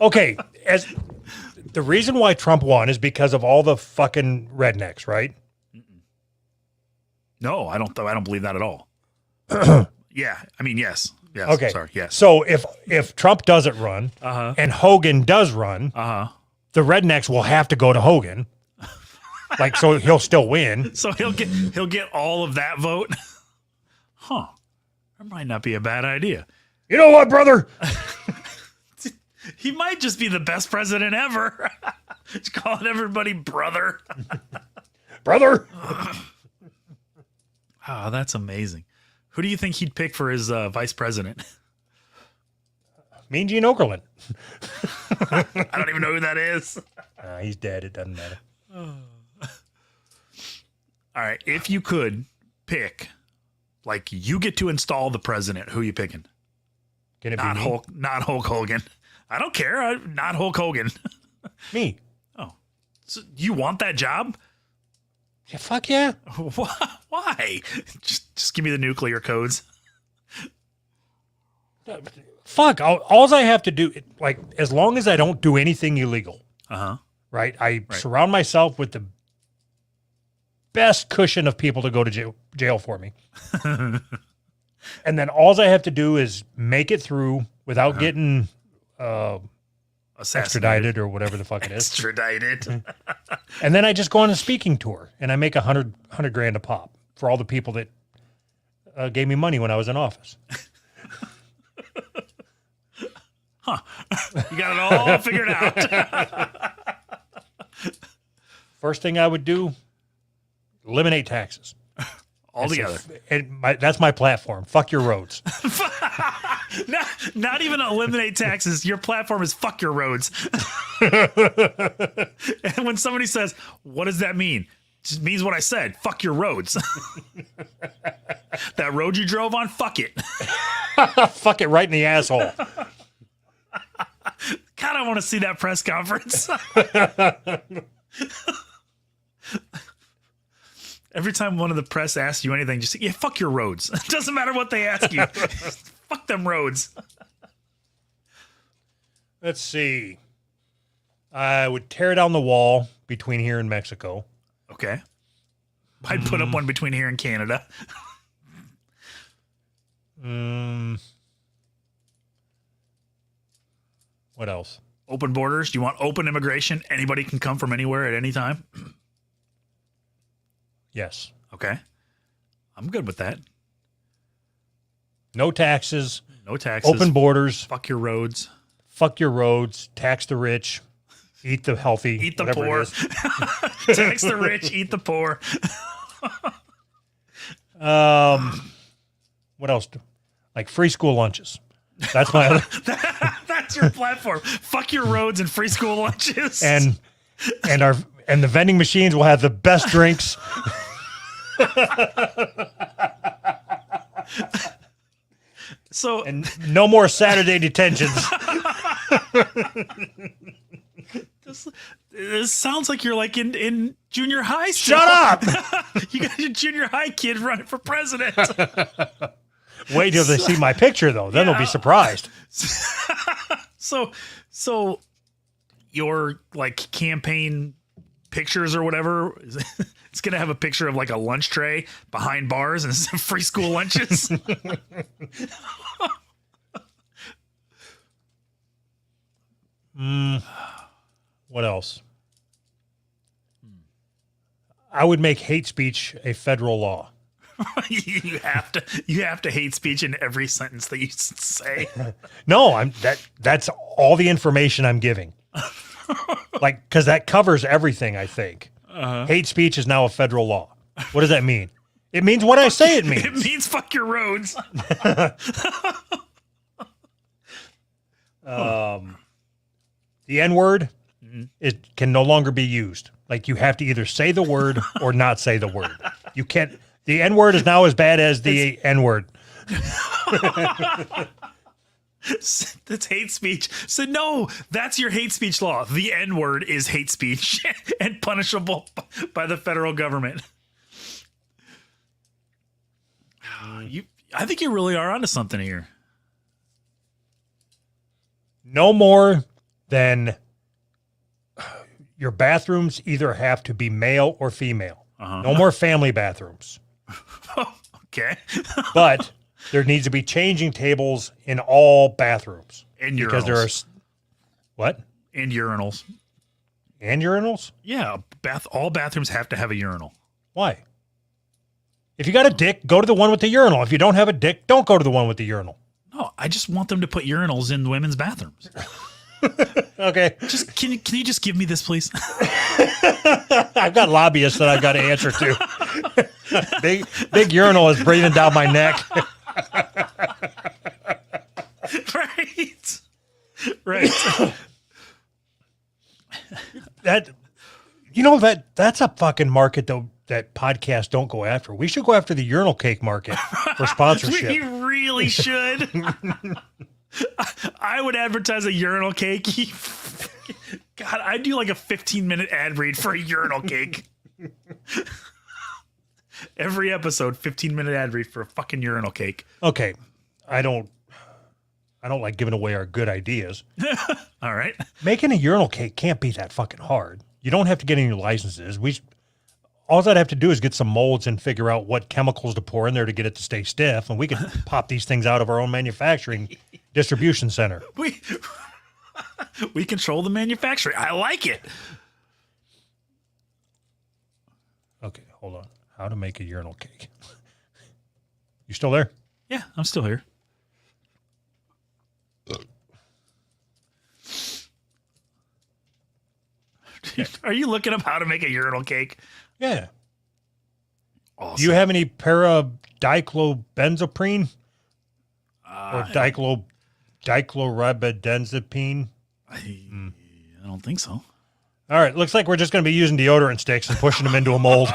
Okay. As the reason why Trump won is because of all the fucking rednecks, right? No, I don't believe that at all. Yeah. I mean, yes. Yes. Okay. Sorry. Yes. So if Trump doesn't run and Hogan does run, the rednecks will have to go to Hogan. Like, so he'll still win. So he'll get all of that vote. Huh. That might not be a bad idea. You know what, brother? He might just be the best president ever. Just calling everybody brother. Brother. Oh, that's amazing. Who do you think he'd pick for his vice president? Mean Gene Okerlund. I don't even know who that is. He's dead. It doesn't matter. All right. If you could pick, like, you get to install the president, who are you picking? Can it be me? Not Hulk Hogan. I don't care. Not Hulk Hogan. Me. Oh. So you want that job? Yeah, fuck yeah. Why? Just give me the nuclear codes. Fuck. All I have to do, like, as long as I don't do anything illegal, right? I surround myself with the best cushion of people to go to jail for me. And then all I have to do is make it through without getting extradited or whatever the fuck it is. Extradited. And then I just go on a speaking tour and I make $100 grand a pop for all the people that gave me money when I was in office. Huh. You got it all figured out. First thing I would do, eliminate taxes. Altogether. That's my platform. Fuck your roads. Not even eliminate taxes. Your platform is fuck your roads. And when somebody says, what does that mean? It just means what I said. Fuck your roads. That road you drove on, fuck it. Fuck it right in the asshole. God, I want to see that press conference. Every time one of the press asks you anything, just say, yeah, fuck your roads. It doesn't matter what they ask you. Fuck them roads. Let's see. I would tear down the wall between here and Mexico. Okay. I'd put up one between here and Canada. What else? Open borders? Do you want open immigration? Anybody can come from anywhere at any time? Yes. Okay. I'm good with that. No taxes. No taxes. Open borders. Fuck your roads. Fuck your roads. Tax the rich. Eat the healthy. Eat the whatever poor. it is. Tax the rich, eat the poor. What else? Like free school lunches. That's my other. That's your platform. Fuck your roads and free school lunches. and the vending machines will have the best drinks. So And no more Saturday detentions. this sounds like you're like in junior high still. Shut up! You got your junior high kid running for president. Wait till they see my picture, though. Then they'll be surprised. So your like campaign pictures or whatever, it's gonna have a picture of like a lunch tray behind bars and some free school lunches. What else? I would make hate speech a federal law. you have to hate speech in every sentence that you say. No, that's all the information I'm giving. Like, because that covers everything, I think. Hate speech is now a federal law. What does that mean? It means what I say it means. It means fuck your roads. The N-word, it can no longer be used. Like, you have to either say the word or not say the word. You can't. The N-word is now as bad as the N-word. That's hate speech. So no, that's your hate speech law. The N-word is hate speech and punishable by the federal government. I think you really are onto something here. No more than your bathrooms either have to be male or female. No more family bathrooms. Okay. But there needs to be changing tables in all bathrooms. And urinals. Because there are what? And urinals. And urinals? Yeah, all bathrooms have to have a urinal. Why? If you got a dick, go to the one with the urinal. If you don't have a dick, don't go to the one with the urinal. No, I just want them to put urinals in women's bathrooms. Okay. Just can you just give me this, please? I've got lobbyists that I've got to answer to. Big urinal is breathing down my neck. Right. That's a fucking market though that podcasts don't go after. We should go after the urinal cake market for sponsorship. We really should. I would advertise a urinal cake. God, I'd do like a 15-minute ad read for a urinal cake. Every episode, 15-minute ad read for a fucking urinal cake. Okay. I don't like giving away our good ideas. All right. Making a urinal cake can't be that fucking hard. You don't have to get any licenses. All I'd have to do is get some molds and figure out what chemicals to pour in there to get it to stay stiff, and we can pop these things out of our own manufacturing distribution center. We control the manufacturing. I like it. Okay, hold on. How to make a urinal cake. You still there? Yeah, I'm still here. Are you looking up how to make a urinal cake? Yeah. Awesome. Do you have any para-diclobenzoprene? Or dichloribenzapine? I don't think so. All right, looks like we're just going to be using deodorant sticks and pushing them into a mold.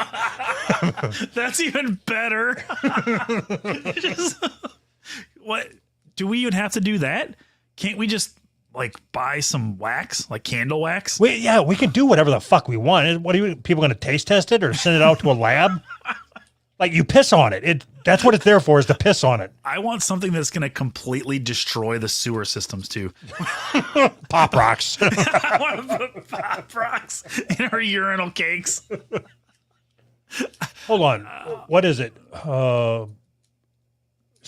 That's even better. What? Do we even have to do that? Can't we just like buy some wax, like candle wax? We can do whatever the fuck we want. What are people going to taste test it or send it out to a lab? Like you piss on it. That's what it's there for, is to piss on it. I want something that's going to completely destroy the sewer systems too. Pop rocks. I want to put pop rocks in our urinal cakes. Hold on. What is it? So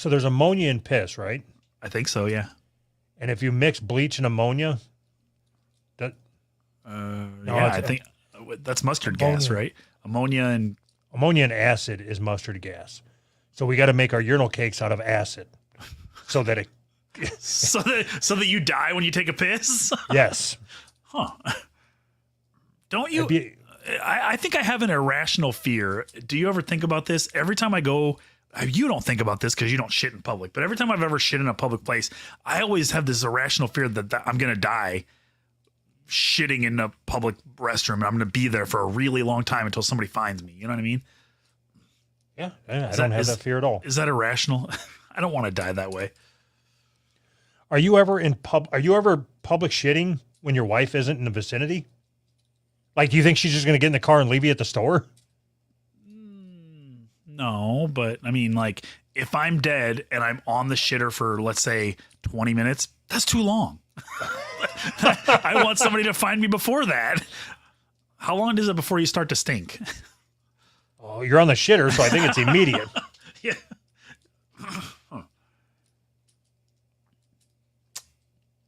there's ammonia in piss, right? I think so, yeah. And if you mix bleach and ammonia, That, yeah, I think that's mustard gas, right? Ammonia and acid is mustard gas. So we got to make our urinal cakes out of acid, so that it. so that you die when you take a piss. Yes. Huh? Don't you? I think I have an irrational fear. Do you ever think about this? Every time I go, you don't think about this because you don't shit in public, but every time I've ever shit in a public place, I always have this irrational fear that I'm going to die shitting in a public restroom, and I'm going to be there for a really long time until somebody finds me. You know what I mean? Yeah, I don't have that fear at all. Is that irrational? I don't want to die that way. Are you ever public shitting when your wife isn't in the vicinity? Like, do you think she's just going to get in the car and leave you at the store? No, but I mean, like, if I'm dead and I'm on the shitter for, let's say, 20 minutes, that's too long. I want somebody to find me before that. How long is it before you start to stink? Oh, you're on the shitter, so I think it's immediate. Yeah. Huh.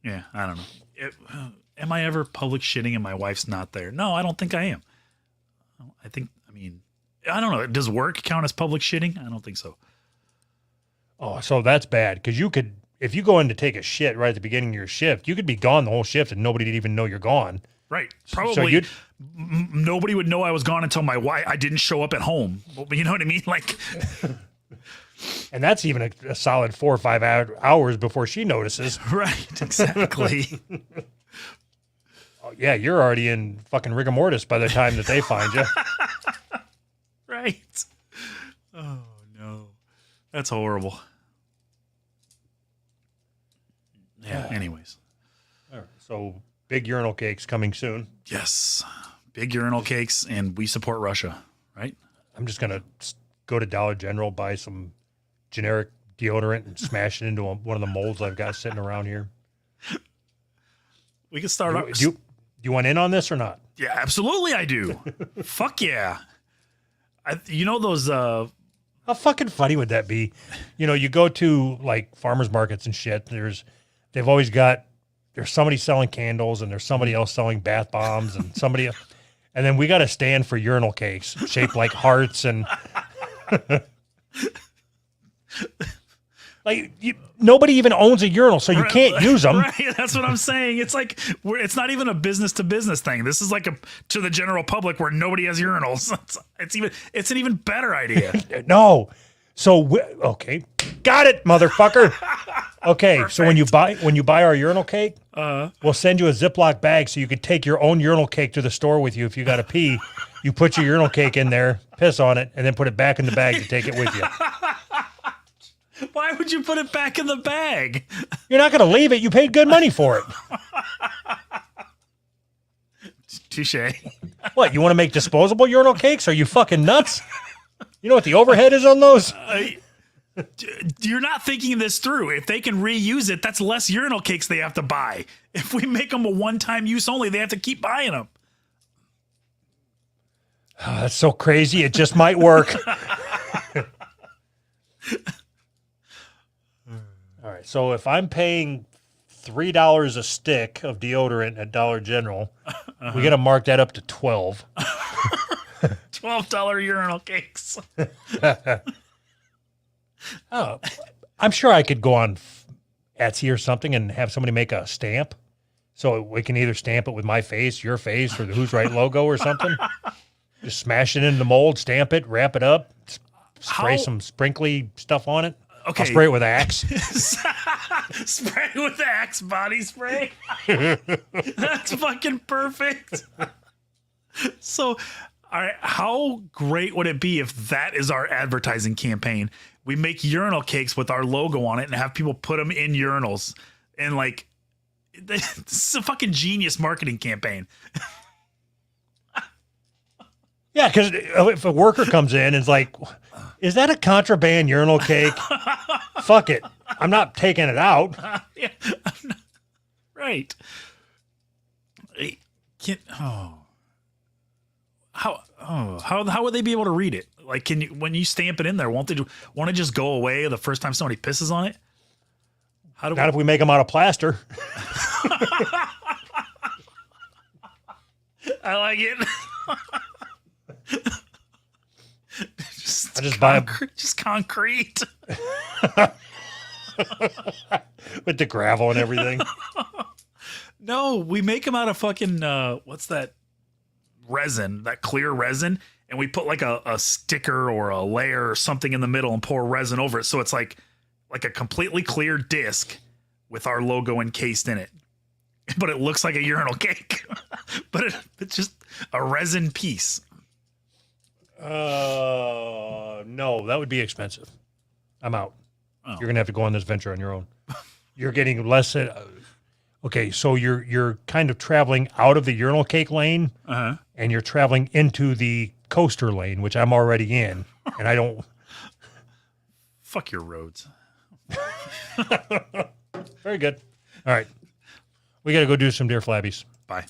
Yeah, I don't know. Am I ever public shitting and my wife's not there? No, I don't think I am. I don't know. Does work count as public shitting? I don't think so. Oh, so that's bad. Because if you go in to take a shit right at the beginning of your shift, you could be gone the whole shift and nobody would even know you're gone. Right. Probably nobody would know I was gone until I didn't show up at home. You know what I mean? Like, and that's even a solid 4 or 5 hours before she notices. Right. Exactly. Oh, yeah, you're already in fucking rigor mortis by the time that they find you. Right. Oh, no. That's horrible. Yeah, anyways. All right, so big urinal cakes coming soon. Yes. Big urinal cakes, and we support Russia, right? I'm just going to go to Dollar General, buy some generic deodorant, and smash it into one of the molds I've got sitting around here. We can start up. Do you want in on this or not? Yeah, absolutely I do. Fuck yeah. You know those... How fucking funny would that be? You know, you go to like farmers markets and shit. There's somebody selling candles and there's somebody else selling bath bombs and somebody, and then we got to stand for urinal cakes shaped like hearts and like nobody even owns a urinal, so you can't use them. Right, that's what I'm saying. It's like it's not even a business to business thing. This is like to the general public where nobody has urinals. It's an even better idea. No, so okay, got it, motherfucker. Okay, perfect. So when you buy our urinal cake, we'll send you a Ziploc bag so you can take your own urinal cake to the store with you if you got to pee. You put your urinal cake in there, piss on it, and then put it back in the bag to take it with you. Why would you put it back in the bag? You're not going to leave it. You paid good money for it. Touche. What, you want to make disposable urinal cakes? Are you fucking nuts? You know what the overhead is on those? You're not thinking this through. If they can reuse it, that's less urinal cakes they have to buy. If we make them a one-time use only, they have to keep buying them. Oh, that's so crazy. It just might work. All right. So if I'm paying $3 a stick of deodorant at Dollar General, we got to mark that up to $12. $12 urinal cakes. Oh, I'm sure I could go on Etsy or something and have somebody make a stamp. So we can either stamp it with my face, your face, or the Who's Right logo or something. Just smash it into the mold, stamp it, wrap it up, spray some sprinkly stuff on it. Okay. I'll spray it with Axe. Spray with Axe body spray. That's fucking perfect. So, all right, how great would it be if that is our advertising campaign? We make urinal cakes with our logo on it and have people put them in urinals. And like, this is a fucking genius marketing campaign. Yeah, because if a worker comes in and is like, is that a contraband urinal cake? Fuck it. I'm not taking it out. Yeah, right. How would they be able to read it? Like, when you stamp it in there, won't it just go away the first time somebody pisses on it? Not if we make them out of plaster. I like it. I just buy just concrete with the gravel and everything. No, we make them out of fucking what's that resin? That clear resin, and we put like a sticker or a layer or something in the middle and pour resin over it, so it's like a completely clear disc with our logo encased in it. But it looks like a urinal cake. But it's just a resin piece. No, that would be expensive. I'm out. Oh. You're gonna have to go on this venture on your own. You're getting less. Okay, so you're kind of traveling out of the urinal cake lane, and you're traveling into the coaster lane, which I'm already in, and I don't. Fuck your roads. Very good. All right, we got to go do some deer flabbies. Bye.